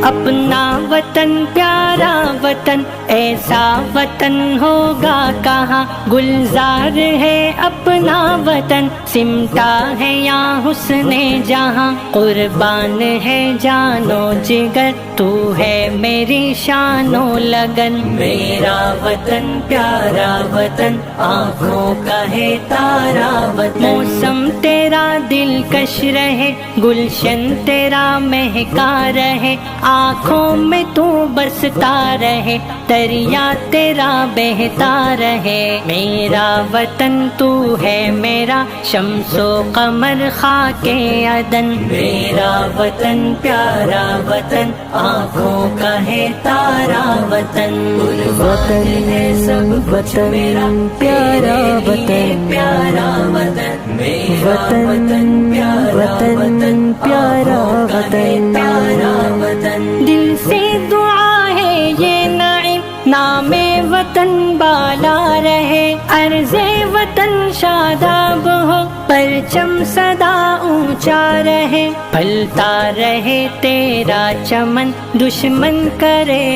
اپنا وطن پیارا وطن ایسا وطن ہوگا کہاں، گلزار ہے اپنا وطن سمٹا ہے یا حسن جہاں، قربان ہے جانو جگر تو ہے میری شان و لگن، میرا وطن پیارا وطن آنکھوں کا ہے تارا وطن، موسم تیرا دلکش رہے گلشن تیرا مہکا رہے، آنکھوں میں تو برستا رہے دریا تیرا بہتا رہے، میرا وطن تو ہے میرا شمس و قمر خاک عدن، میرا وطن پیارا وطن آنکھوں کا ہے تارا وطن، وطن ہے سب وطن پیارا وطن، پیارا وطن، میرا وطن وطن پیارا وطن، پیارا وطن، دل سے دعا ہے یہ نعیم نام وطن بالا رہے، عرض وطن شاداب ہو پرچم سدا اونچا رہے، پھلتا رہے تیرا چمن دشمن کرے